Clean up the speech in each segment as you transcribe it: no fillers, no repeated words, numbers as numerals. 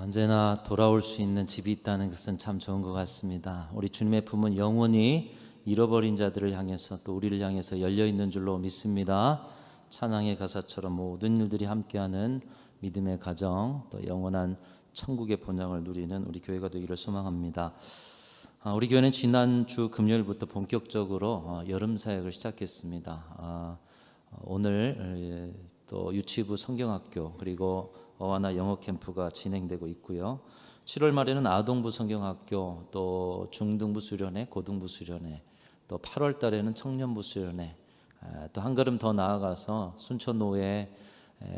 언제나 돌아올 수 있는 집이 있다는 것은 참 좋은 것 같습니다. 우리 주님의 품은 영원히 잃어버린 자들을 향해서 또 우리를 향해서 열려 있는 줄로 믿습니다. 찬양의 가사처럼 모든 일들이 함께하는 믿음의 가정, 또 영원한 천국의 본향을 누리는 우리 교회가 되기를 소망합니다. 우리 교회는 지난주 금요일부터 본격적으로 여름 사역을 시작했습니다. 오늘 또 유치부 성경학교 그리고 어하나 영어 캠프가 진행되고 있고요. 7월 말에는 아동부 성경학교, 또 중등부 수련회, 고등부 수련회, 또 8월 달에는 청년부 수련회, 또 한 걸음 더 나아가서 순천노회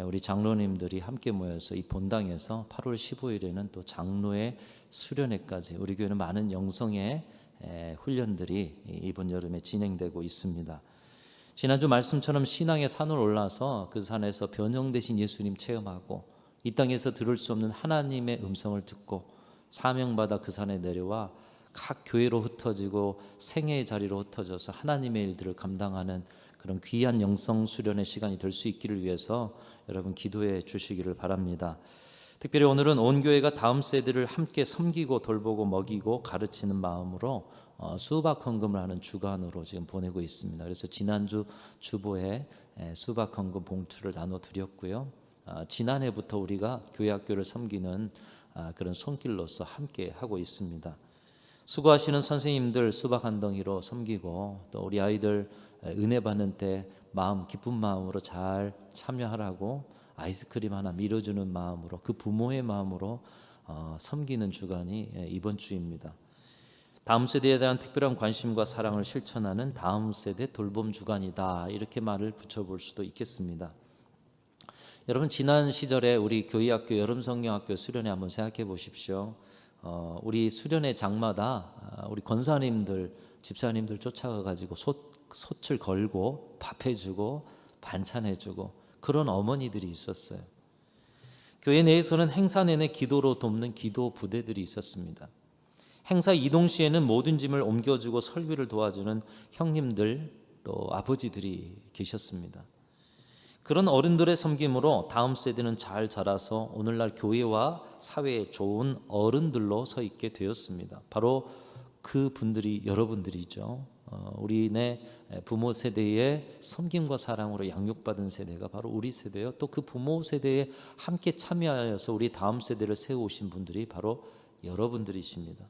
우리 장로님들이 함께 모여서 이 본당에서 8월 15일에는 또 장로의 수련회까지 우리 교회는 많은 영성의 훈련들이 이번 여름에 진행되고 있습니다. 지난주 말씀처럼 신앙의 산을 올라서 그 산에서 변형되신 예수님 체험하고 이 땅에서 들을 수 없는 하나님의 음성을 듣고 사명받아 그 산에 내려와 각 교회로 흩어지고 생애의 자리로 흩어져서 하나님의 일들을 감당하는 그런 귀한 영성 수련의 시간이 될 수 있기를 위해서 여러분 기도해 주시기를 바랍니다. 특별히 오늘은 온 교회가 다음 세대를 함께 섬기고 돌보고 먹이고 가르치는 마음으로 수박 헌금을 하는 주간으로 지금 보내고 있습니다. 그래서 지난주 주보에 수박 헌금 봉투를 나눠 드렸고요. 지난해부터 우리가 교회 학교를 섬기는 그런 손길로서 함께 하고 있습니다. 수고하시는 선생님들 수박 한 덩이로 섬기고 또 우리 아이들 은혜 받는 때 마음 기쁜 마음으로 잘 참여하라고 아이스크림 하나 밀어주는 마음으로 그 부모의 마음으로 섬기는 주간이 이번 주입니다. 다음 세대에 대한 특별한 관심과 사랑을 실천하는 다음 세대 돌봄 주간이다, 이렇게 말을 붙여볼 수도 있겠습니다. 여러분, 지난 시절에 우리 교회학교 여름성경학교 수련회 한번 생각해 보십시오. 우리 수련회 장마다 우리 권사님들 집사님들 쫓아가 가지고 솥을 걸고 밥해주고 반찬해주고 그런 어머니들이 있었어요. 교회 내에서는 행사 내내 기도로 돕는 기도 부대들이 있었습니다. 행사 이동 시에는 모든 짐을 옮겨주고 설비를 도와주는 형님들 또 아버지들이 계셨습니다. 그런 어른들의 섬김으로 다음 세대는 잘 자라서 오늘날 교회와 사회에 좋은 어른들로 서 있게 되었습니다. 바로 그 분들이 여러분들이죠. 우리네 부모 세대의 섬김과 사랑으로 양육받은 세대가 바로 우리 세대요. 또 그 부모 세대에 함께 참여하여서 우리 다음 세대를 세우신 분들이 바로 여러분들이십니다.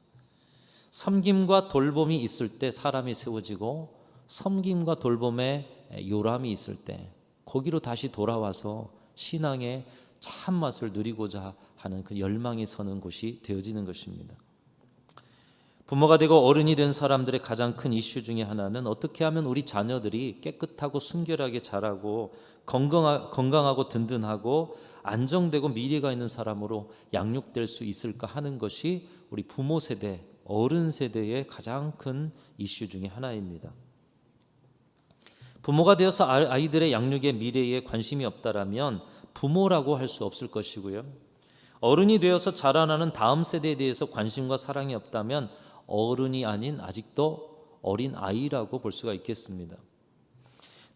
섬김과 돌봄이 있을 때 사람이 세워지고 섬김과 돌봄에 요람이 있을 때 거기로 다시 돌아와서 신앙의 참맛을 누리고자 하는 그 열망이 서는 곳이 되어지는 것입니다. 부모가 되고 어른이 된 사람들의 가장 큰 이슈 중에 하나는 어떻게 하면 우리 자녀들이 깨끗하고 순결하게 자라고 건강하고 든든하고 안정되고 미래가 있는 사람으로 양육될 수 있을까 하는 것이 우리 부모 세대, 어른 세대의 가장 큰 이슈 중에 하나입니다. 부모가 되어서 아이들의 양육의 미래에 관심이 없다라면 부모라고 할 수 없을 것이고요. 어른이 되어서 자라나는 다음 세대에 대해서 관심과 사랑이 없다면 어른이 아닌 아직도 어린 아이라고 볼 수가 있겠습니다.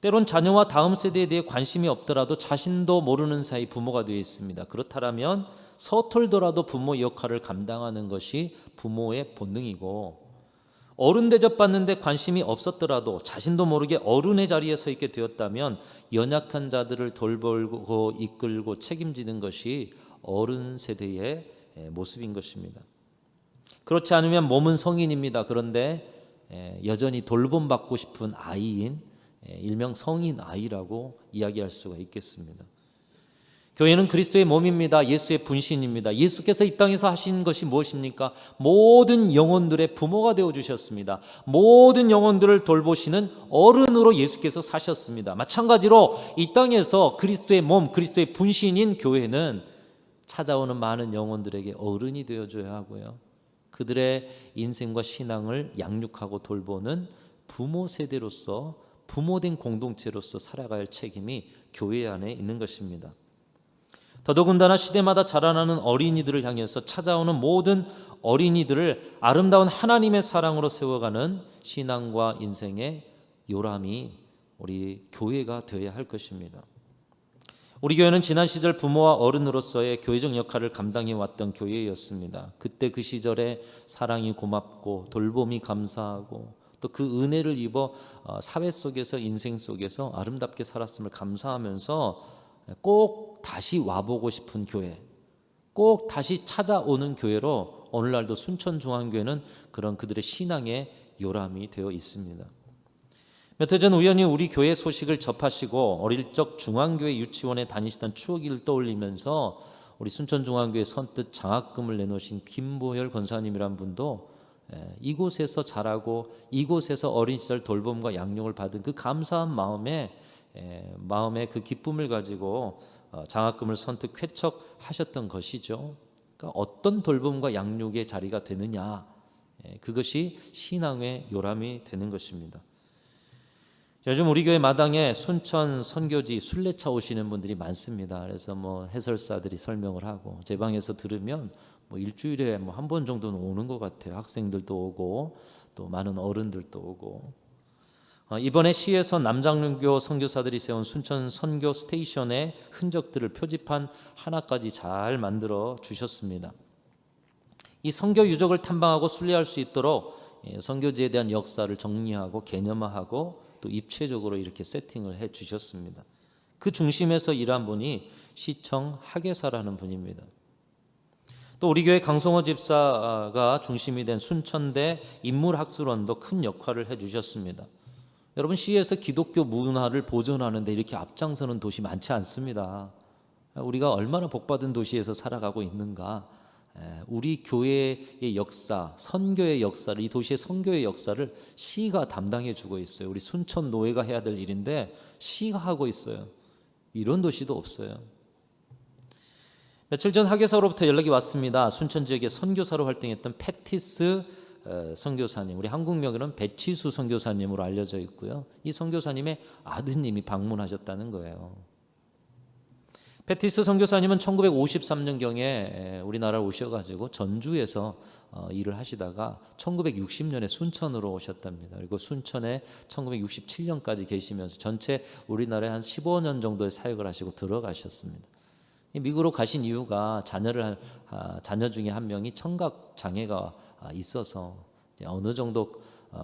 때론 자녀와 다음 세대에 대해 관심이 없더라도 자신도 모르는 사이 부모가 되어 있습니다. 그렇다면 서툴더라도 부모 역할을 감당하는 것이 부모의 본능이고, 어른 대접받는데 관심이 없었더라도 자신도 모르게 어른의 자리에 서 있게 되었다면 연약한 자들을 돌보고 이끌고 책임지는 것이 어른 세대의 모습인 것입니다. 그렇지 않으면 몸은 성인입니다. 그런데 여전히 돌봄받고 싶은 아이인 일명 성인 아이라고 이야기할 수가 있겠습니다. 교회는 그리스도의 몸입니다. 예수의 분신입니다. 예수께서 이 땅에서 하신 것이 무엇입니까? 모든 영혼들의 부모가 되어주셨습니다. 모든 영혼들을 돌보시는 어른으로 예수께서 사셨습니다. 마찬가지로 이 땅에서 그리스도의 몸, 그리스도의 분신인 교회는 찾아오는 많은 영혼들에게 어른이 되어줘야 하고요. 그들의 인생과 신앙을 양육하고 돌보는 부모 세대로서, 부모된 공동체로서 살아갈 책임이 교회 안에 있는 것입니다. 더더군다나 시대마다 자라나는 어린이들을 향해서 찾아오는 모든 어린이들을 아름다운 하나님의 사랑으로 세워가는 신앙과 인생의 요람이 우리 교회가 되어야 할 것입니다. 우리 교회는 지난 시절 부모와 어른으로서의 교회적 역할을 감당해 왔던 교회였습니다. 그때 그 시절에 사랑이 고맙고 돌봄이 감사하고 또 그 은혜를 입어 사회 속에서 인생 속에서 아름답게 살았음을 감사하면서 꼭 다시 와보고 싶은 교회, 꼭 다시 찾아오는 교회로 오늘날도 순천중앙교회는 그런 그들의 신앙의 요람이 되어 있습니다. 몇 해 전 우연히 우리 교회 소식을 접하시고 어릴 적 중앙교회 유치원에 다니시던 추억을 떠올리면서 우리 순천중앙교회 선뜻 장학금을 내놓으신 김보혈 권사님이란 분도 이곳에서 자라고 이곳에서 어린 시절 돌봄과 양육을 받은 그 감사한 마음에 그 기쁨을 가지고 장학금을 선뜻 쾌척하셨던 것이죠. 그러니까 어떤 돌봄과 양육의 자리가 되느냐, 그것이 신앙의 요람이 되는 것입니다. 요즘 우리 교회 마당에 순천 선교지 순례차 오시는 분들이 많습니다. 그래서 해설사들이 설명을 하고 제 방에서 들으면 일주일에 한 번 정도는 오는 것 같아요. 학생들도 오고 또 많은 어른들도 오고. 이번에 시에서 남장로교 선교사들이 세운 순천 선교 스테이션의 흔적들을 표지판 하나까지 잘 만들어 주셨습니다. 이 선교 유적을 탐방하고 순례할 수 있도록 선교지에 대한 역사를 정리하고 개념화하고 또 입체적으로 이렇게 세팅을 해 주셨습니다. 그 중심에서 일한 분이 시청 하계사라는 분입니다. 또 우리 교회 강성호 집사가 중심이 된 순천대 인물학술원도 큰 역할을 해주셨습니다. 여러분, 시에서 기독교 문화를 보존하는 데 이렇게 앞장서는 도시 많지 않습니다. 우리가 얼마나 복받은 도시에서 살아가고 있는가. 우리 교회의 역사, 선교의 역사를, 이 도시의 선교의 역사를 시가 담당해 주고 있어요. 우리 순천 노회가 해야 될 일인데 시가 하고 있어요. 이런 도시도 없어요. 며칠 전 하계사로부터 연락이 왔습니다. 순천 지역에 선교사로 활동했던 패티스 선교사님, 우리 한국명으로는 배치수 선교사님으로 알려져 있고요. 이 선교사님의 아드님이 방문하셨다는 거예요. 패티스 선교사님은 1953년경에 우리나라에 오셔가지고 전주에서 일을 하시다가 1960년에 순천으로 오셨답니다. 그리고 순천에 1967년까지 계시면서 전체 우리나라에 한 15년 정도의 사역을 하시고 들어가셨습니다. 미국으로 가신 이유가 자녀 중에 한 명이 청각 장애가 있어서 어느 정도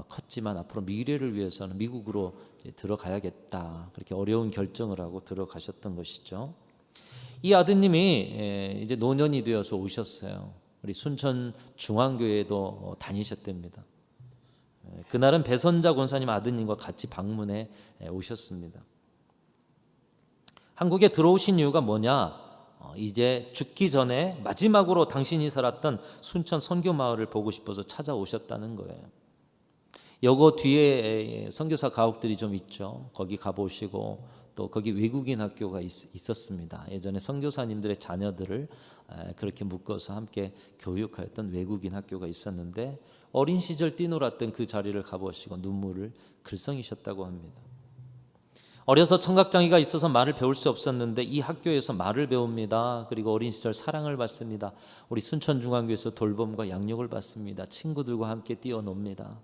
컸지만 앞으로 미래를 위해서는 미국으로 들어가야겠다, 그렇게 어려운 결정을 하고 들어가셨던 것이죠. 이 아드님이 이제 노년이 되어서 오셨어요. 우리 순천 중앙교회에도 다니셨답니다. 그날은 배선자 권사님 아드님과 같이 방문해 오셨습니다. 한국에 들어오신 이유가 뭐냐? 이제 죽기 전에 마지막으로 당신이 살았던 순천 선교마을을 보고 싶어서 찾아오셨다는 거예요. 여고 뒤에 선교사 가옥들이 좀 있죠. 거기 가보시고 또 거기 외국인 학교가 있었습니다. 예전에 선교사님들의 자녀들을 그렇게 묶어서 함께 교육하였던 외국인 학교가 있었는데 어린 시절 뛰놀았던 그 자리를 가보시고 눈물을 글썽이셨다고 합니다. 어려서 청각장애가 있어서 말을 배울 수 없었는데 이 학교에서 말을 배웁니다. 그리고 어린 시절 사랑을 받습니다. 우리 순천중앙교회에서 돌봄과 양육을 받습니다. 친구들과 함께 뛰어놉니다.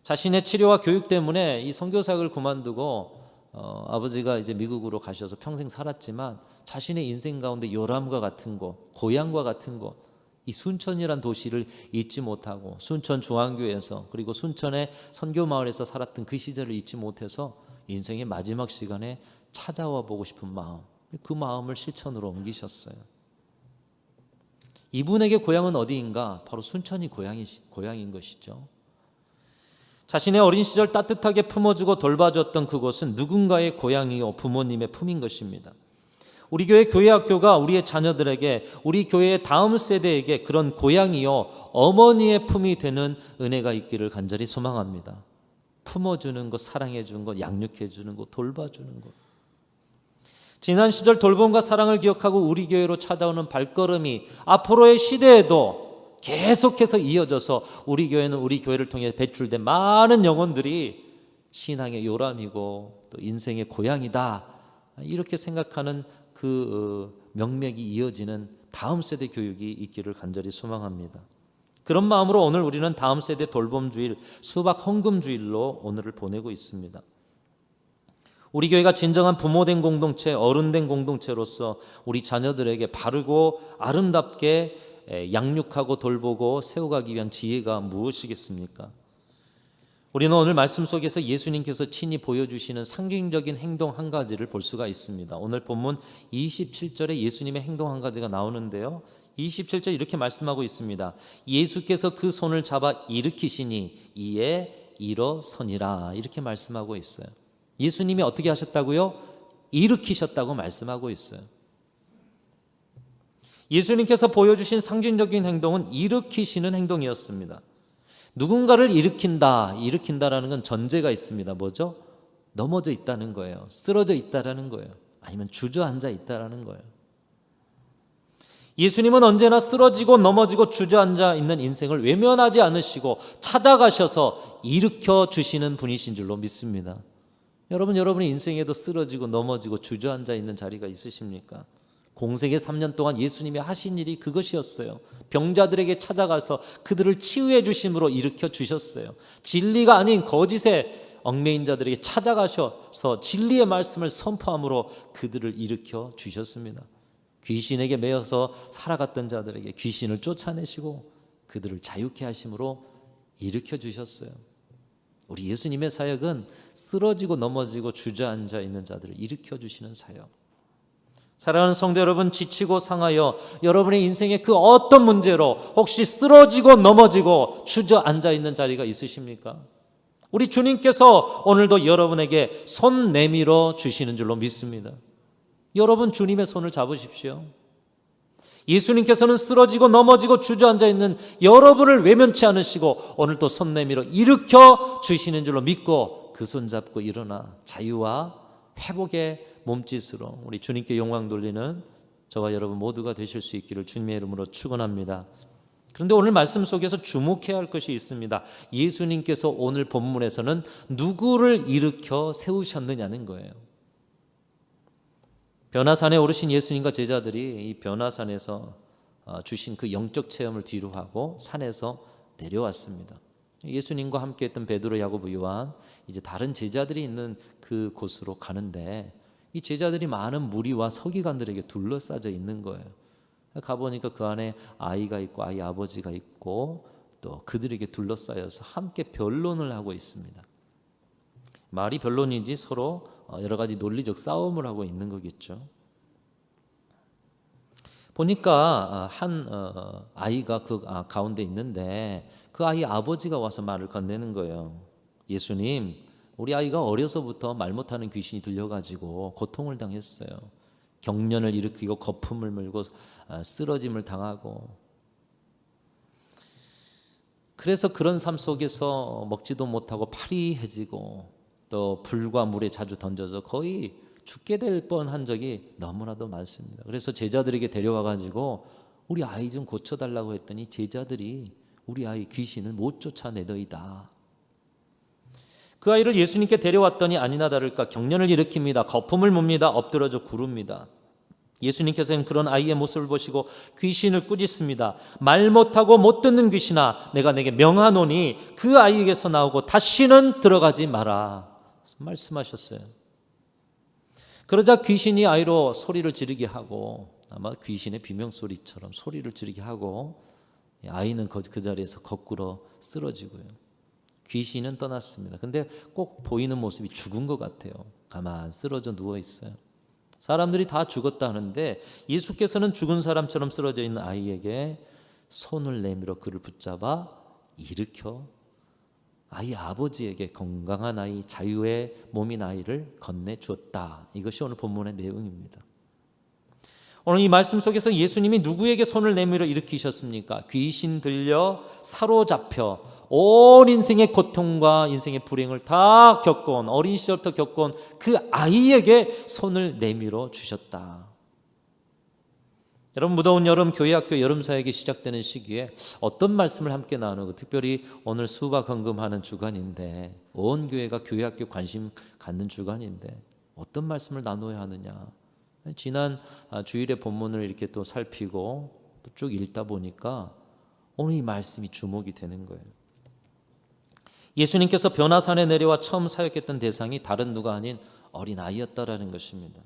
자신의 치료와 교육 때문에 이 선교사역을 그만두고 아버지가 이제 미국으로 가셔서 평생 살았지만 자신의 인생 가운데 요람과 같은 곳, 고향과 같은 곳, 이 순천이란 도시를 잊지 못하고 순천중앙교회에서 그리고 순천의 선교마을에서 살았던 그 시절을 잊지 못해서 인생의 마지막 시간에 찾아와 보고 싶은 마음, 그 마음을 실천으로 옮기셨어요. 이분에게 고향은 어디인가? 바로 순천이 고향인 것이죠. 자신의 어린 시절 따뜻하게 품어주고 돌봐줬던 그곳은 누군가의 고향이요 부모님의 품인 것입니다. 우리 교회 교회학교가 우리의 자녀들에게, 우리 교회의 다음 세대에게 그런 고향이요 어머니의 품이 되는 은혜가 있기를 간절히 소망합니다. 품어주는 것, 사랑해주는 것, 양육해주는 것, 돌봐주는 것. 지난 시절 돌봄과 사랑을 기억하고 우리 교회로 찾아오는 발걸음이 앞으로의 시대에도 계속해서 이어져서 우리 교회는 우리 교회를 통해 배출된 많은 영혼들이 신앙의 요람이고 또 인생의 고향이다, 이렇게 생각하는 그 명맥이 이어지는 다음 세대 교육이 있기를 간절히 소망합니다. 그런 마음으로 오늘 우리는 다음 세대 돌봄주일, 수박 헌금주일로 오늘을 보내고 있습니다. 우리 교회가 진정한 부모된 공동체, 어른된 공동체로서 우리 자녀들에게 바르고 아름답게 양육하고 돌보고 세워가기 위한 지혜가 무엇이겠습니까? 우리는 오늘 말씀 속에서 예수님께서 친히 보여주시는 상징적인 행동 한 가지를 볼 수가 있습니다. 오늘 본문 27절에 예수님의 행동 한 가지가 나오는데요, 27절 이렇게 말씀하고 있습니다. 예수께서 그 손을 잡아 일으키시니 이에 일어서니라, 이렇게 말씀하고 있어요. 예수님이 어떻게 하셨다고요? 일으키셨다고 말씀하고 있어요. 예수님께서 보여주신 상징적인 행동은 일으키시는 행동이었습니다. 누군가를 일으킨다라는 건 전제가 있습니다. 뭐죠? 넘어져 있다는 거예요. 쓰러져 있다라는 거예요. 아니면 주저앉아 있다라는 거예요. 예수님은 언제나 쓰러지고 넘어지고 주저앉아 있는 인생을 외면하지 않으시고 찾아가셔서 일으켜 주시는 분이신 줄로 믿습니다. 여러분의 인생에도 쓰러지고 넘어지고 주저앉아 있는 자리가 있으십니까? 공생의 3년 동안 예수님이 하신 일이 그것이었어요. 병자들에게 찾아가서 그들을 치유해 주심으로 일으켜 주셨어요. 진리가 아닌 거짓의 얽매인 자들에게 찾아가셔서 진리의 말씀을 선포함으로 그들을 일으켜 주셨습니다. 귀신에게 매여서 살아갔던 자들에게 귀신을 쫓아내시고 그들을 자유케 하심으로 일으켜 주셨어요. 우리 예수님의 사역은 쓰러지고 넘어지고 주저앉아 있는 자들을 일으켜 주시는 사역. 사랑하는 성도 여러분, 지치고 상하여 여러분의 인생의 그 어떤 문제로 혹시 쓰러지고 넘어지고 주저앉아 있는 자리가 있으십니까? 우리 주님께서 오늘도 여러분에게 손 내밀어 주시는 줄로 믿습니다. 여러분 주님의 손을 잡으십시오. 예수님께서는 쓰러지고 넘어지고 주저앉아 있는 여러분을 외면치 않으시고 오늘도 손 내밀어 일으켜 주시는 줄로 믿고 그 손 잡고 일어나 자유와 회복의 몸짓으로 우리 주님께 영광 돌리는 저와 여러분 모두가 되실 수 있기를 주님의 이름으로 축원합니다. 그런데 오늘 말씀 속에서 주목해야 할 것이 있습니다. 예수님께서 오늘 본문에서는 누구를 일으켜 세우셨느냐는 거예요. 변화산에 오르신 예수님과 제자들이 이 변화산에서 주신 그 영적 체험을 뒤로 하고 산에서 내려왔습니다. 예수님과 함께 했던 베드로, 야고보, 요한, 이제 다른 제자들이 있는 그 곳으로 가는데 이 제자들이 많은 무리와 서기관들에게 둘러싸여 있는 거예요. 가보니까 그 안에 아이가 있고 아이 아버지가 있고 또 그들에게 둘러싸여서 함께 변론을 하고 있습니다. 말이 변론이지 서로 여러 가지 논리적 싸움을 하고 있는 거겠죠. 보니까 한 아이가 그 가운데 있는데 그 아이 아버지가 와서 말을 건네는 거예요. 예수님, 우리 아이가 어려서부터 말 못하는 귀신이 들려가지고 고통을 당했어요. 경련을 일으키고 거품을 물고 쓰러짐을 당하고, 그래서 그런 삶 속에서 먹지도 못하고 파리해지고 또 불과 물에 자주 던져서 거의 죽게 될 뻔한 적이 너무나도 많습니다. 그래서 제자들에게 데려와가지고 우리 아이 좀 고쳐달라고 했더니 제자들이 우리 아이 귀신을 못 쫓아내더이다. 그 아이를 예수님께 데려왔더니 아니나 다를까 경련을 일으킵니다. 거품을 뭅니다. 엎드러져 구릅니다. 예수님께서는 그런 아이의 모습을 보시고 귀신을 꾸짖습니다. 말 못하고 못 듣는 귀신아, 내가 내게 명하노니 그 아이에게서 나오고 다시는 들어가지 마라 말씀하셨어요. 그러자 귀신이 아이로 소리를 지르게 하고, 아마 귀신의 비명소리처럼 소리를 지르게 하고, 아이는 그 자리에서 거꾸로 쓰러지고요. 귀신은 떠났습니다. 근데 꼭 보이는 모습이 죽은 것 같아요. 가만 쓰러져 누워 있어요. 사람들이 다 죽었다 하는데 예수께서는 죽은 사람처럼 쓰러져 있는 아이에게 손을 내밀어 그를 붙잡아 일으켜 아이 아버지에게 건강한 아이, 자유의 몸인 아이를 건네주었다. 이것이 오늘 본문의 내용입니다. 오늘 이 말씀 속에서 예수님이 누구에게 손을 내밀어 일으키셨습니까? 귀신 들려 사로잡혀 온 인생의 고통과 인생의 불행을 다 겪어온, 어린 시절부터 겪어온 그 아이에게 손을 내밀어 주셨다. 여러분, 무더운 여름 교회학교 여름사역이 시작되는 시기에 어떤 말씀을 함께 나누고, 특별히 오늘 수박 헌금하는 주간인데 온 교회가 교회학교 관심 갖는 주간인데 어떤 말씀을 나눠야 하느냐. 지난 주일의 본문을 이렇게 또 살피고 쭉 읽다 보니까 오늘 이 말씀이 주목이 되는 거예요. 예수님께서 변화산에 내려와 처음 사역했던 대상이 다른 누가 아닌 어린아이였다라는 것입니다.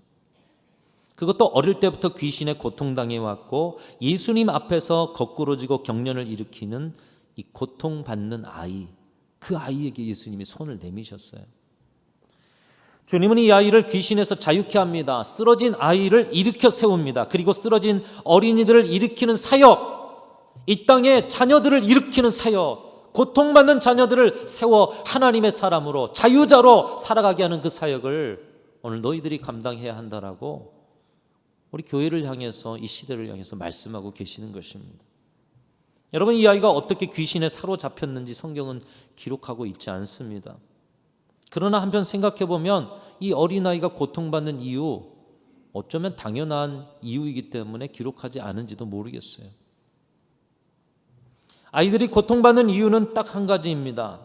그것도 어릴 때부터 귀신에 고통당해 왔고 예수님 앞에서 거꾸로지고 경련을 일으키는 이 고통받는 아이, 그 아이에게 예수님이 손을 내미셨어요. 주님은 이 아이를 귀신에서 자유케 합니다. 쓰러진 아이를 일으켜 세웁니다. 그리고 쓰러진 어린이들을 일으키는 사역, 이 땅에 자녀들을 일으키는 사역, 고통받는 자녀들을 세워 하나님의 사람으로 자유자로 살아가게 하는 그 사역을 오늘 너희들이 감당해야 한다라고 우리 교회를 향해서, 이 시대를 향해서 말씀하고 계시는 것입니다. 여러분, 이 아이가 어떻게 귀신에 사로잡혔는지 성경은 기록하고 있지 않습니다. 그러나 한편 생각해 보면 이 어린아이가 고통받는 이유, 어쩌면 당연한 이유이기 때문에 기록하지 않은지도 모르겠어요. 아이들이 고통받는 이유는 딱 한 가지입니다.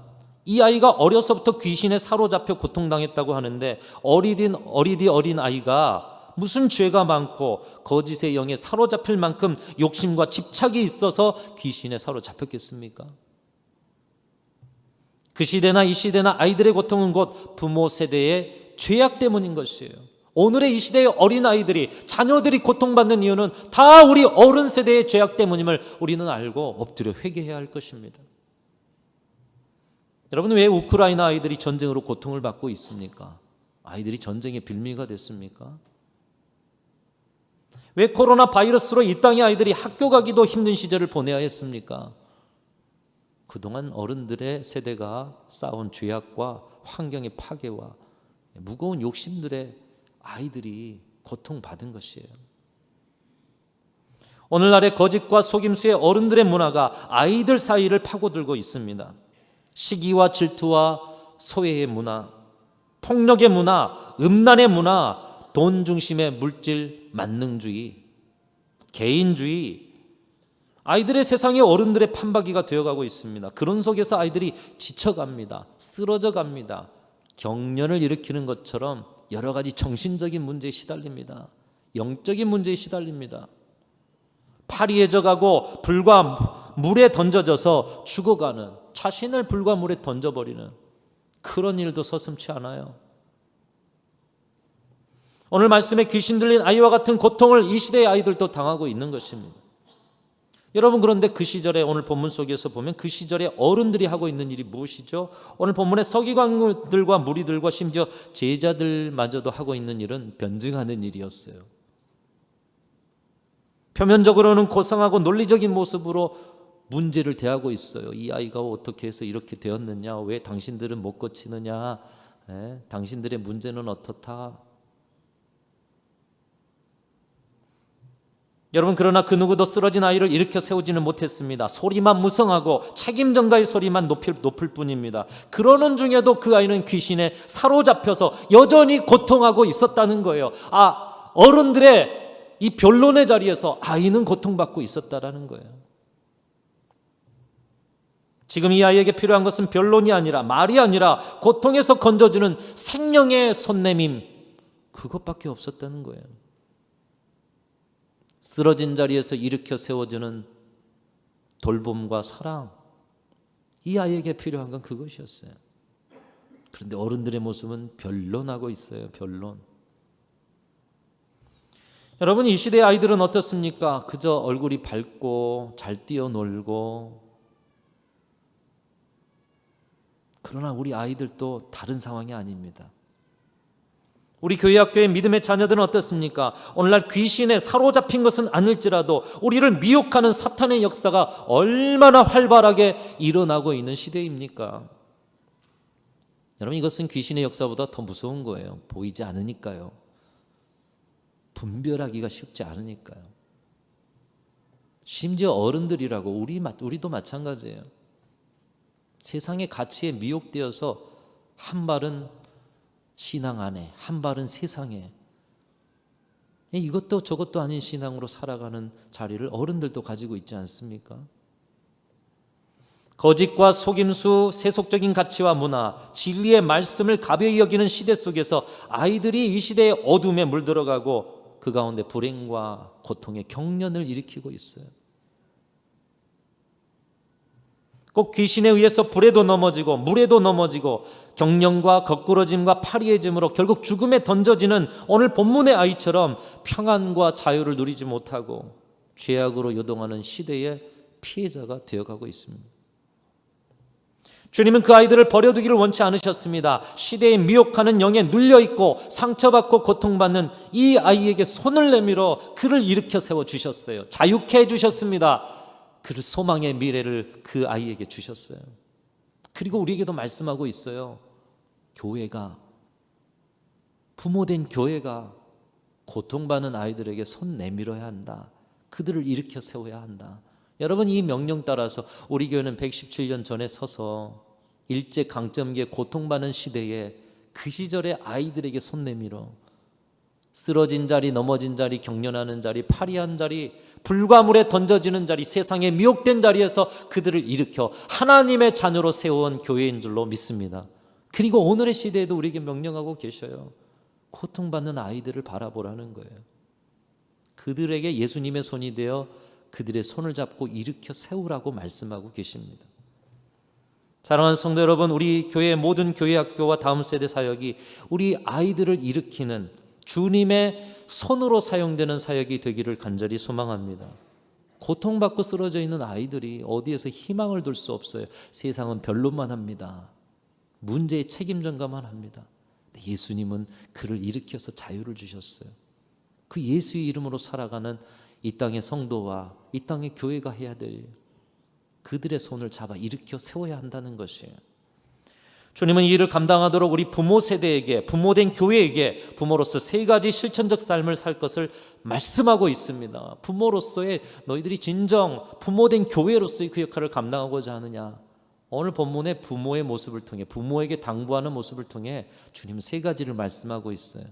이 아이가 어려서부터 귀신에 사로잡혀 고통당했다고 하는데 어린 아이가 무슨 죄가 많고 거짓의 영에 사로잡힐 만큼 욕심과 집착이 있어서 귀신에 사로잡혔겠습니까? 그 시대나 이 시대나 아이들의 고통은 곧 부모 세대의 죄악 때문인 것이에요. 오늘의 이 시대의 어린아이들이, 자녀들이 고통받는 이유는 다 우리 어른 세대의 죄악 때문임을 우리는 알고 엎드려 회개해야 할 것입니다. 여러분, 왜 우크라이나 아이들이 전쟁으로 고통을 받고 있습니까? 아이들이 전쟁의 빌미가 됐습니까? 왜 코로나 바이러스로 이 땅의 아이들이 학교 가기도 힘든 시절을 보내야 했습니까? 그동안 어른들의 세대가 쌓은 죄악과 환경의 파괴와 무거운 욕심들의 아이들이 고통받은 것이에요. 오늘날의 거짓과 속임수의 어른들의 문화가 아이들 사이를 파고들고 있습니다. 시기와 질투와 소외의 문화, 폭력의 문화, 음란의 문화, 돈 중심의 물질 만능주의, 개인주의, 아이들의 세상이 어른들의 판박이가 되어가고 있습니다. 그런 속에서 아이들이 지쳐갑니다. 쓰러져 갑니다. 경련을 일으키는 것처럼 여러 가지 정신적인 문제에 시달립니다. 영적인 문제에 시달립니다. 파리해져 가고 불과 물에 던져져서 죽어가는, 자신을 불과 물에 던져버리는 그런 일도 서슴지 않아요. 오늘 말씀에 귀신 들린 아이와 같은 고통을 이 시대의 아이들도 당하고 있는 것입니다. 여러분, 그런데 그 시절에, 오늘 본문 속에서 보면 그 시절에 어른들이 하고 있는 일이 무엇이죠? 오늘 본문에 서기관들과 무리들과 심지어 제자들마저도 하고 있는 일은 변증하는 일이었어요. 표면적으로는 고상하고 논리적인 모습으로 문제를 대하고 있어요. 이 아이가 어떻게 해서 이렇게 되었느냐? 왜 당신들은 못 고치느냐? 당신들의 문제는 어떻다? 여러분, 그러나 그 누구도 쓰러진 아이를 일으켜 세우지는 못했습니다. 소리만 무성하고 책임 전가의 소리만 높을 뿐입니다. 그러는 중에도 그 아이는 귀신에 사로잡혀서 여전히 고통하고 있었다는 거예요. 어른들의 이 변론의 자리에서 아이는 고통받고 있었다라는 거예요. 지금 이 아이에게 필요한 것은 변론이 아니라, 말이 아니라 고통에서 건져주는 생명의 손내밈, 그것밖에 없었다는 거예요. 쓰러진 자리에서 일으켜 세워주는 돌봄과 사랑, 이 아이에게 필요한 건 그것이었어요. 그런데 어른들의 모습은 변론하고 있어요. 변론. 여러분, 이 시대의 아이들은 어떻습니까? 그저 얼굴이 밝고 잘 뛰어놀고, 그러나 우리 아이들도 다른 상황이 아닙니다. 우리 교회 학교의 믿음의 자녀들은 어떻습니까? 오늘날 귀신에 사로잡힌 것은 아닐지라도 우리를 미혹하는 사탄의 역사가 얼마나 활발하게 일어나고 있는 시대입니까? 여러분, 이것은 귀신의 역사보다 더 무서운 거예요. 보이지 않으니까요. 분별하기가 쉽지 않으니까요. 심지어 어른들이라고 우리도 마찬가지예요. 세상의 가치에 미혹되어서 한 발은 신앙 안에, 한 발은 세상에, 이것도 저것도 아닌 신앙으로 살아가는 자리를 어른들도 가지고 있지 않습니까? 거짓과 속임수, 세속적인 가치와 문화, 진리의 말씀을 가벼이 여기는 시대 속에서 아이들이 이 시대의 어둠에 물들어가고 그 가운데 불행과 고통의 경련을 일으키고 있어요. 꼭 귀신에 의해서 불에도 넘어지고 물에도 넘어지고 경련과 거꾸러짐과 파리해짐으로 결국 죽음에 던져지는 오늘 본문의 아이처럼 평안과 자유를 누리지 못하고 죄악으로 요동하는 시대의 피해자가 되어가고 있습니다. 주님은 그 아이들을 버려두기를 원치 않으셨습니다. 시대에 미혹하는 영에 눌려있고 상처받고 고통받는 이 아이에게 손을 내밀어 그를 일으켜 세워주셨어요. 자유케 해주셨습니다. 그를 소망의 미래를 그 아이에게 주셨어요. 그리고 우리에게도 말씀하고 있어요. 교회가, 부모된 교회가 고통받는 아이들에게 손 내밀어야 한다. 그들을 일으켜 세워야 한다. 여러분, 이 명령 따라서 우리 교회는 117년 전에 서서 일제 강점기에 고통받는 시대에 그 시절의 아이들에게 손 내밀어 쓰러진 자리, 넘어진 자리, 경련하는 자리, 파리한 자리, 불과 물에 던져지는 자리, 세상에 미혹된 자리에서 그들을 일으켜 하나님의 자녀로 세워온 교회인 줄로 믿습니다. 그리고 오늘의 시대에도 우리에게 명령하고 계셔요. 고통받는 아이들을 바라보라는 거예요. 그들에게 예수님의 손이 되어 그들의 손을 잡고 일으켜 세우라고 말씀하고 계십니다. 사랑하는 성도 여러분, 우리 교회의 모든 교회 학교와 다음 세대 사역이 우리 아이들을 일으키는 주님의 손으로 사용되는 사역이 되기를 간절히 소망합니다. 고통받고 쓰러져 있는 아이들이 어디에서 희망을 둘 수 없어요. 세상은 변론만 합니다. 문제의 책임 전가만 합니다. 예수님은 그를 일으켜서 자유를 주셨어요. 그 예수의 이름으로 살아가는 이 땅의 성도와 이 땅의 교회가 해야 될 그들의 손을 잡아 일으켜 세워야 한다는 것이에요. 주님은 이 일을 감당하도록 우리 부모 세대에게, 부모된 교회에게 부모로서 세 가지 실천적 삶을 살 것을 말씀하고 있습니다. 부모로서의 너희들이 진정 부모된 교회로서의 그 역할을 감당하고자 하느냐. 오늘 본문의 부모의 모습을 통해, 부모에게 당부하는 모습을 통해 주님은 세 가지를 말씀하고 있어요.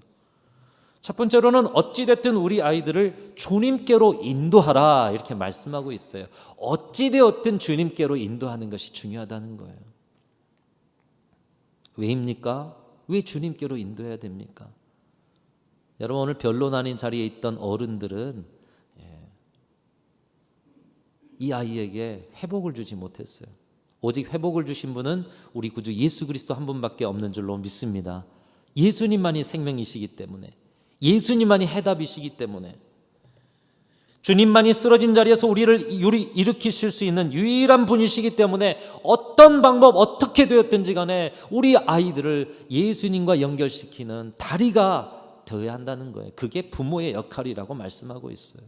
첫 번째로는 어찌됐든 우리 아이들을 주님께로 인도하라 이렇게 말씀하고 있어요. 어찌되었든 주님께로 인도하는 것이 중요하다는 거예요. 왜입니까? 왜 주님께로 인도해야 됩니까? 여러분, 오늘 변론 아닌 자리에 있던 어른들은 이 아이에게 회복을 주지 못했어요. 오직 회복을 주신 분은 우리 구주 예수 그리스도 한 분밖에 없는 줄로 믿습니다. 예수님만이 생명이시기 때문에, 예수님만이 해답이시기 때문에, 주님만이 쓰러진 자리에서 우리를 일으키실 수 있는 유일한 분이시기 때문에 어떤 방법 어떻게 되었든지 간에 우리 아이들을 예수님과 연결시키는 다리가 되어야 한다는 거예요. 그게 부모의 역할이라고 말씀하고 있어요.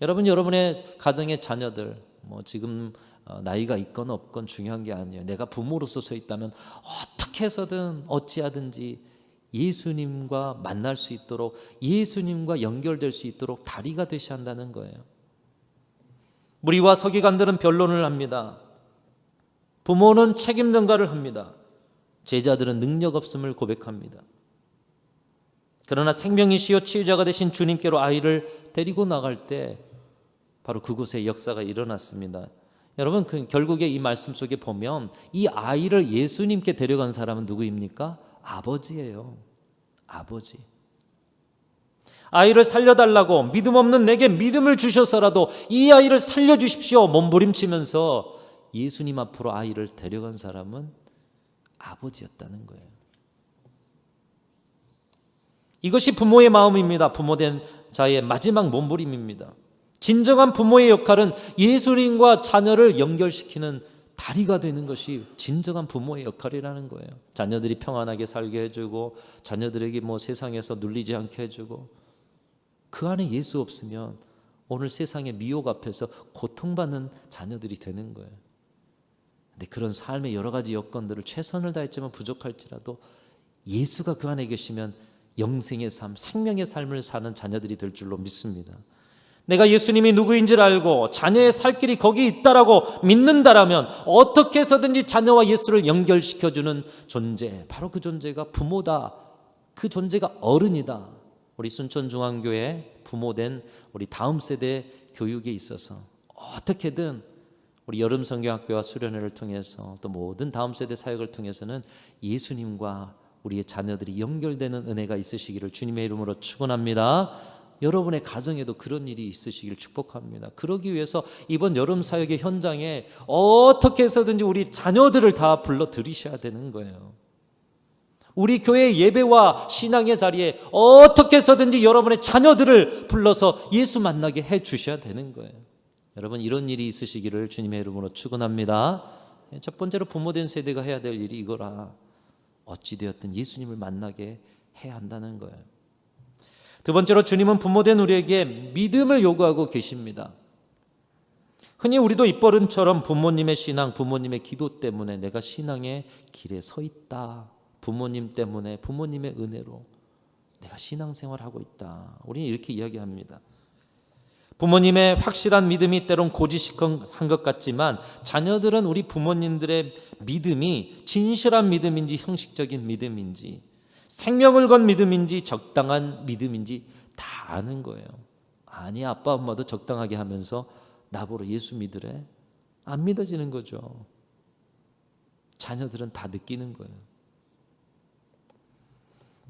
여러분, 여러분의 가정의 자녀들 지금 나이가 있건 없건 중요한 게 아니에요. 내가 부모로서 서 있다면 어떻게 해서든 어찌하든지 예수님과 만날 수 있도록, 예수님과 연결될 수 있도록 다리가 되셔야 한다는 거예요. 무리와 서기관들은 변론을 합니다. 부모는 책임 전가를 합니다. 제자들은 능력 없음을 고백합니다. 그러나 생명이시여 치유자가 되신 주님께로 아이를 데리고 나갈 때 바로 그곳에 역사가 일어났습니다. 여러분, 결국에 이 말씀 속에 보면 이 아이를 예수님께 데려간 사람은 누구입니까? 아버지예요. 아버지. 아이를 살려달라고 믿음 없는 내게 믿음을 주셔서라도 이 아이를 살려주십시오 몸부림치면서 예수님 앞으로 아이를 데려간 사람은 아버지였다는 거예요. 이것이 부모의 마음입니다. 부모된 자의 마지막 몸부림입니다. 진정한 부모의 역할은 예수님과 자녀를 연결시키는 다리가 되는 것이 진정한 부모의 역할이라는 거예요. 자녀들이 평안하게 살게 해주고, 자녀들에게 세상에서 눌리지 않게 해주고, 그 안에 예수 없으면 오늘 세상의 미혹 앞에서 고통받는 자녀들이 되는 거예요. 근데 그런 삶의 여러 가지 여건들을 최선을 다했지만 부족할지라도 예수가 그 안에 계시면 영생의 삶, 생명의 삶을 사는 자녀들이 될 줄로 믿습니다. 내가 예수님이 누구인지를 알고 자녀의 살 길이 거기 있다라고 믿는다라면 어떻게 해서든지 자녀와 예수를 연결시켜주는 존재, 바로 그 존재가 부모다. 그 존재가 어른이다. 우리 순천중앙교회 부모된 우리 다음 세대 교육에 있어서 어떻게든 우리 여름 성경학교와 수련회를 통해서 또 모든 다음 세대 사역을 통해서는 예수님과 우리의 자녀들이 연결되는 은혜가 있으시기를 주님의 이름으로 축원합니다. 여러분의 가정에도 그런 일이 있으시길 축복합니다. 그러기 위해서 이번 여름 사역의 현장에 어떻게 해서든지 우리 자녀들을 다 불러들이셔야 되는 거예요. 우리 교회 예배와 신앙의 자리에 어떻게 해서든지 여러분의 자녀들을 불러서 예수 만나게 해 주셔야 되는 거예요. 여러분, 이런 일이 있으시기를 주님의 이름으로 축원합니다. 첫 번째로 부모된 세대가 해야 될 일이 이거라. 어찌되었든 예수님을 만나게 해야 한다는 거예요. 두 번째로 주님은 부모된 우리에게 믿음을 요구하고 계십니다. 흔히 우리도 입버릇처럼 부모님의 신앙, 부모님의 기도 때문에 내가 신앙의 길에 서 있다. 부모님 때문에, 부모님의 은혜로 내가 신앙생활하고 있다. 우리는 이렇게 이야기합니다. 부모님의 확실한 믿음이 때론 고지식한 것 같지만 자녀들은 우리 부모님들의 믿음이 진실한 믿음인지 형식적인 믿음인지 생명을 건 믿음인지 적당한 믿음인지 다 아는 거예요. 아니, 아빠 엄마도 적당하게 하면서 나보러 예수 믿으래? 안 믿어지는 거죠. 자녀들은 다 느끼는 거예요.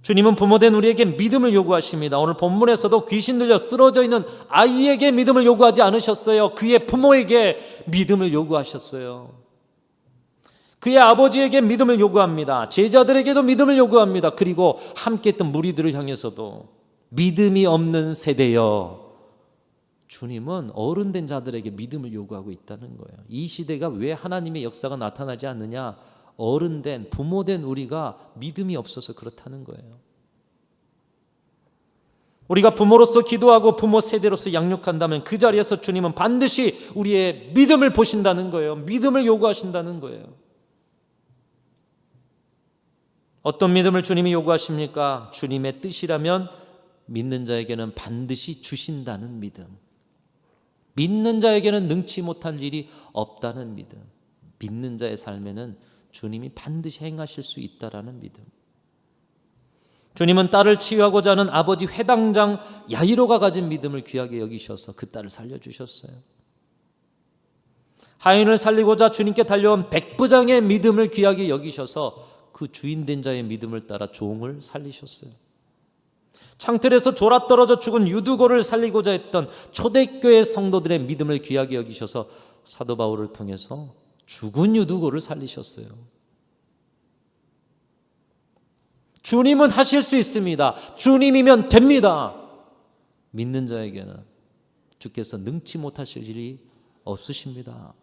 주님은 부모된 우리에게 믿음을 요구하십니다. 오늘 본문에서도 귀신 들려 쓰러져 있는 아이에게 믿음을 요구하지 않으셨어요. 그의 부모에게 믿음을 요구하셨어요. 그의 아버지에게 믿음을 요구합니다. 제자들에게도 믿음을 요구합니다. 그리고 함께 했던 무리들을 향해서도 믿음이 없는 세대여, 주님은 어른된 자들에게 믿음을 요구하고 있다는 거예요. 이 시대가 왜 하나님의 역사가 나타나지 않느냐? 어른된 부모된 우리가 믿음이 없어서 그렇다는 거예요. 우리가 부모로서 기도하고 부모 세대로서 양육한다면 그 자리에서 주님은 반드시 우리의 믿음을 보신다는 거예요. 믿음을 요구하신다는 거예요. 어떤 믿음을 주님이 요구하십니까? 주님의 뜻이라면 믿는 자에게는 반드시 주신다는 믿음. 믿는 자에게는 능치 못할 일이 없다는 믿음. 믿는 자의 삶에는 주님이 반드시 행하실 수 있다라는 믿음. 주님은 딸을 치유하고자 하는 아버지 회당장 야이로가 가진 믿음을 귀하게 여기셔서 그 딸을 살려주셨어요. 하인을 살리고자 주님께 달려온 백부장의 믿음을 귀하게 여기셔서 그 주인된 자의 믿음을 따라 종을 살리셨어요. 창틀에서 졸아떨어져 죽은 유두고를 살리고자 했던 초대교회 성도들의 믿음을 귀하게 여기셔서 사도 바울을 통해서 죽은 유두고를 살리셨어요. 주님은 하실 수 있습니다. 주님이면 됩니다. 믿는 자에게는 주께서 능치 못하실 일이 없으십니다.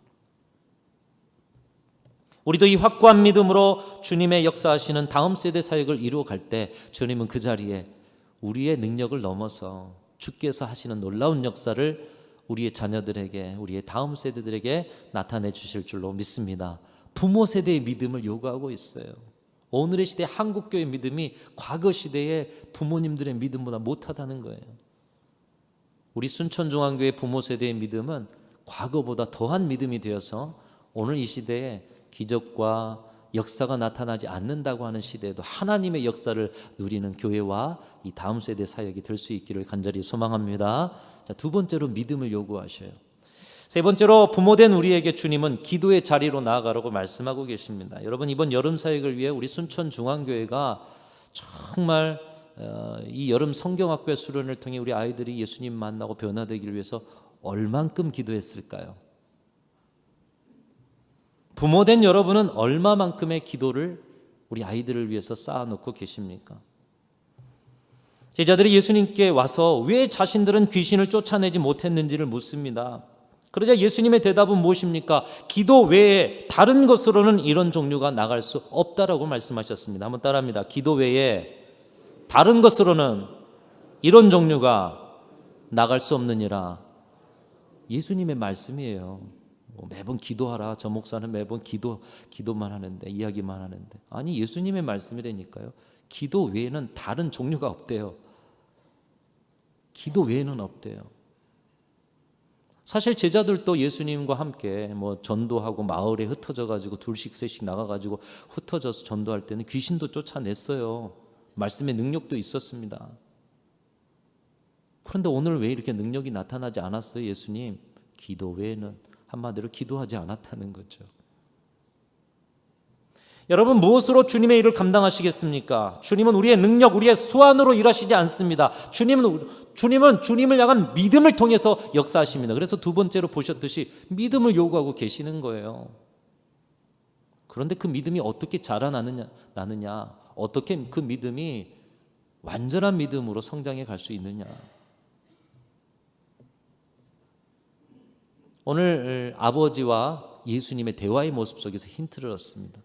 우리도 이 확고한 믿음으로 주님의 역사하시는 다음 세대 사역을 이루어갈 때 주님은 그 자리에 우리의 능력을 넘어서 주께서 하시는 놀라운 역사를 우리의 자녀들에게, 우리의 다음 세대들에게 나타내 주실 줄로 믿습니다. 부모 세대의 믿음을 요구하고 있어요. 오늘의 시대 한국교회 믿음이 과거 시대의 부모님들의 믿음보다 못하다는 거예요. 우리 순천중앙교회 부모 세대의 믿음은 과거보다 더한 믿음이 되어서 오늘 이 시대에 기적과 역사가 나타나지 않는다고 하는 시대에도 하나님의 역사를 누리는 교회와 이 다음 세대 사역이 될 수 있기를 간절히 소망합니다. 자, 두 번째로 믿음을 요구하셔요. 세 번째로 부모된 우리에게 주님은 기도의 자리로 나아가라고 말씀하고 계십니다. 여러분, 이번 여름 사역을 위해 우리 순천중앙교회가 정말 이 여름 성경학교의 수련을 통해 우리 아이들이 예수님 만나고 변화되기를 위해서 얼만큼 기도했을까요? 부모된 여러분은 얼마만큼의 기도를 우리 아이들을 위해서 쌓아놓고 계십니까? 제자들이 예수님께 와서 왜 자신들은 귀신을 쫓아내지 못했는지를 묻습니다. 그러자 예수님의 대답은 무엇입니까? 기도 외에 다른 것으로는 이런 종류가 나갈 수 없다라고 말씀하셨습니다. 한번 따라합니다. 기도 외에 다른 것으로는 이런 종류가 나갈 수 없느니라. 예수님의 말씀이에요. 매번 기도하라. 저 목사는 매번 기도만 하는데, 이야기만 하는데. 아니, 예수님의 말씀이라니까요. 기도 외에는 다른 종류가 없대요. 기도 외에는 없대요. 사실 제자들도 예수님과 함께 전도하고 마을에 흩어져 가지고 둘씩 셋씩 나가 가지고 흩어져서 전도할 때는 귀신도 쫓아냈어요. 말씀의 능력도 있었습니다. 그런데 오늘 왜 이렇게 능력이 나타나지 않았어요, 예수님? 기도 외에는, 한마디로 기도하지 않았다는 거죠. 여러분, 무엇으로 주님의 일을 감당하시겠습니까? 주님은 우리의 능력, 우리의 수완으로 일하시지 않습니다. 주님은 주님을 향한 믿음을 통해서 역사하십니다. 그래서 두 번째로 보셨듯이 믿음을 요구하고 계시는 거예요. 그런데 그 믿음이 어떻게 자라나느냐, 어떻게 그 믿음이 완전한 믿음으로 성장해 갈 수 있느냐. 오늘 아버지와 예수님의 대화의 모습 속에서 힌트를 얻습니다.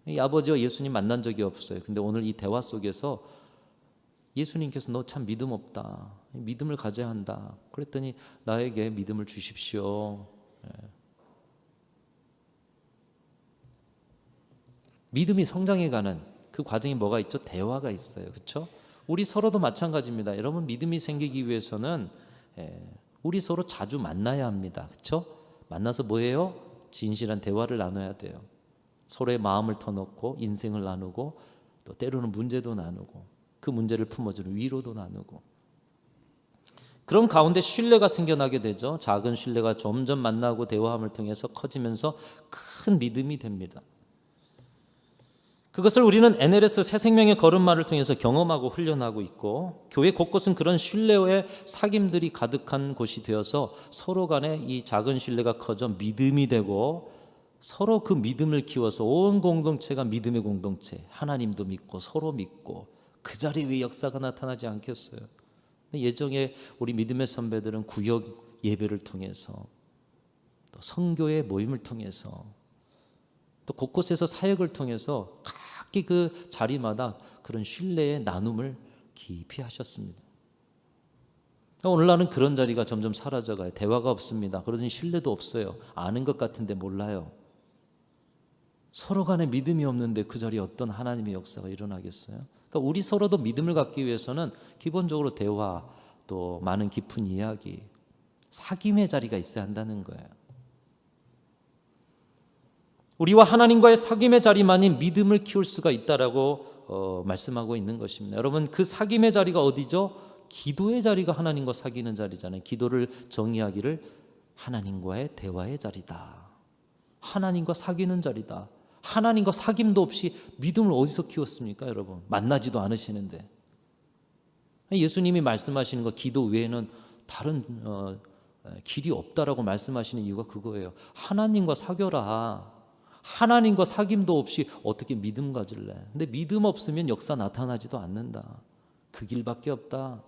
이 아버지와 예수님 만난 적이 없어요. 근데 오늘 이 대화 속에서 예수님께서 너 참 믿음 없다, 믿음을 가져야 한다. 그랬더니 나에게 믿음을 주십시오. 믿음이 성장해가는 그 과정이 뭐가 있죠? 대화가 있어요. 그렇죠? 우리 서로도 마찬가지입니다. 여러분, 믿음이 생기기 위해서는 우리 서로 자주 만나야 합니다. 그렇죠? 만나서 뭐예요? 진실한 대화를 나눠야 돼요. 서로의 마음을 터놓고 인생을 나누고, 또 때로는 문제도 나누고, 그 문제를 품어주는 위로도 나누고, 그런 가운데 신뢰가 생겨나게 되죠. 작은 신뢰가 점점 만나고 대화함을 통해서 커지면서 큰 믿음이 됩니다. 그것을 우리는 NLS 새 생명의 걸음마를 통해서 경험하고 훈련하고 있고, 교회 곳곳은 그런 신뢰의 사귐들이 가득한 곳이 되어서 서로 간에 이 작은 신뢰가 커져 믿음이 되고, 서로 그 믿음을 키워서 온 공동체가 믿음의 공동체, 하나님도 믿고 서로 믿고, 그 자리에 왜 역사가 나타나지 않겠어요? 예정에 우리 믿음의 선배들은 구역 예배를 통해서, 또 선교의 모임을 통해서, 또 곳곳에서 사역을 통해서 각기 그 자리마다 그런 신뢰의 나눔을 깊이 하셨습니다. 오늘날은 그런 자리가 점점 사라져가요. 대화가 없습니다. 그러더니 신뢰도 없어요. 아는 것 같은데 몰라요. 서로 간에 믿음이 없는데 그 자리에 어떤 하나님의 역사가 일어나겠어요? 그러니까 우리 서로도 믿음을 갖기 위해서는 기본적으로 대화, 또 많은 깊은 이야기, 사귐의 자리가 있어야 한다는 거예요. 우리와 하나님과의 사귐의 자리만이 믿음을 키울 수가 있다라고 말씀하고 있는 것입니다. 여러분, 그 사귐의 자리가 어디죠? 기도의 자리가 하나님과 사귀는 자리잖아요. 기도를 정의하기를 하나님과의 대화의 자리다, 하나님과 사귀는 자리다. 하나님과 사귐도 없이 믿음을 어디서 키웠습니까, 여러분? 만나지도 않으시는데. 예수님이 말씀하시는 거 기도 외에는 다른 길이 없다라고 말씀하시는 이유가 그거예요. 하나님과 사귀어라. 하나님과 사귐도 없이 어떻게 믿음 가질래? 근데 믿음 없으면 역사 나타나지도 않는다. 그 길밖에 없다.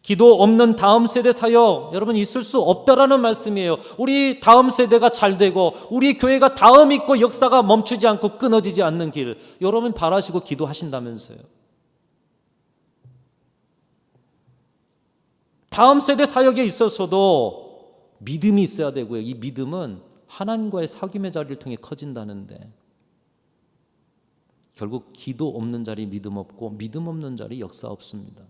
기도 없는 다음 세대 사역, 여러분, 있을 수 없다라는 말씀이에요. 우리 다음 세대가 잘 되고 우리 교회가 다음 있고 역사가 멈추지 않고 끊어지지 않는 길, 여러분 바라시고 기도하신다면서요. 다음 세대 사역에 있어서도 믿음이 있어야 되고요. 이 믿음은 하나님과의 사귐의 자리를 통해 커진다는데, 결국 기도 없는 자리 믿음 없고, 믿음 없는 자리 역사 없습니다.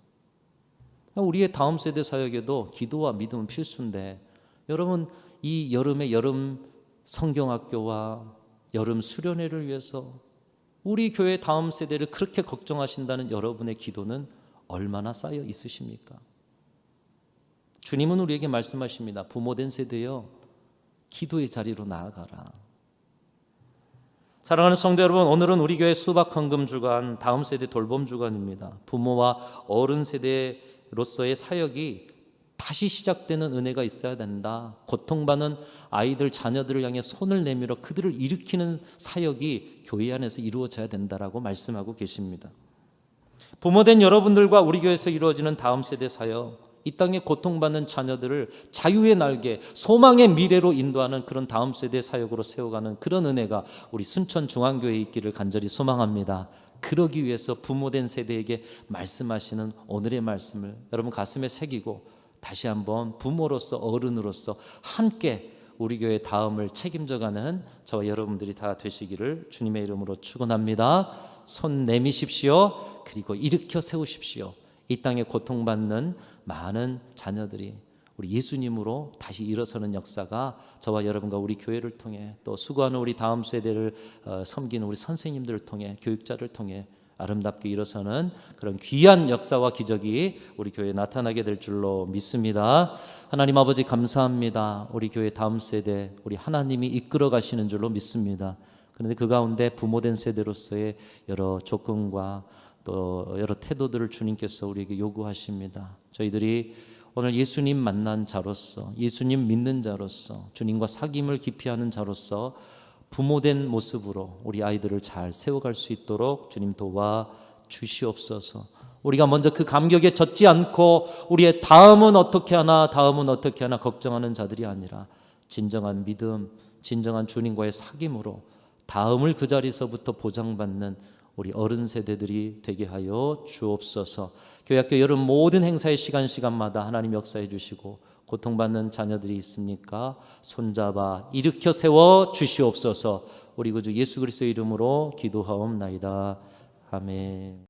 우리의 다음 세대 사역에도 기도와 믿음은 필수인데, 여러분, 이 여름에 여름 성경학교와 여름 수련회를 위해서 우리 교회 다음 세대를 그렇게 걱정하신다는 여러분의 기도는 얼마나 쌓여 있으십니까? 주님은 우리에게 말씀하십니다. 부모된 세대여, 기도의 자리로 나아가라. 사랑하는 성도 여러분, 오늘은 우리 교회 수박 헌금 주간, 다음 세대 돌봄 주간입니다. 부모와 어른 세대로서의 사역이 다시 시작되는 은혜가 있어야 된다. 고통받는 아이들, 자녀들을 향해 손을 내밀어 그들을 일으키는 사역이 교회 안에서 이루어져야 된다라고 말씀하고 계십니다. 부모된 여러분들과 우리 교회에서 이루어지는 다음 세대 사역, 이 땅에 고통받는 자녀들을 자유의 날개, 소망의 미래로 인도하는 그런 다음 세대 사역으로 세워가는 그런 은혜가 우리 순천중앙교회에 있기를 간절히 소망합니다. 그러기 위해서 부모된 세대에게 말씀하시는 오늘의 말씀을 여러분 가슴에 새기고, 다시 한번 부모로서, 어른으로서 함께 우리 교회 다음을 책임져가는 저와 여러분들이 다 되시기를 주님의 이름으로 축원합니다. 손 내미십시오. 그리고 일으켜 세우십시오. 이 땅에 고통받는 많은 자녀들이 우리 예수님으로 다시 일어서는 역사가 저와 여러분과 우리 교회를 통해, 또 수고하는 우리 다음 세대를 섬기는 우리 선생님들을 통해, 교육자를 통해 아름답게 일어서는 그런 귀한 역사와 기적이 우리 교회에 나타나게 될 줄로 믿습니다. 하나님 아버지 감사합니다. 우리 교회 다음 세대, 우리 하나님이 이끌어 가시는 줄로 믿습니다. 그런데 그 가운데 부모된 세대로서의 여러 조건과 또 여러 태도들을 주님께서 우리에게 요구하십니다. 저희들이 오늘 예수님 만난 자로서, 예수님 믿는 자로서, 주님과 사귐을 깊이 하는 자로서 부모된 모습으로 우리 아이들을 잘 세워갈 수 있도록 주님 도와 주시옵소서. 우리가 먼저 그 감격에 젖지 않고 우리의 다음은 어떻게 하나 걱정하는 자들이 아니라 진정한 믿음, 진정한 주님과의 사귐으로 다음을 그 자리에서부터 보장받는 우리 어른 세대들이 되게 하여 주옵소서. 교회학교 여름 모든 행사의 시간마다 하나님 역사해 주시고, 고통받는 자녀들이 있습니까? 손잡아 일으켜 세워 주시옵소서. 우리 구주 예수 그리스도의 이름으로 기도하옵나이다. 아멘.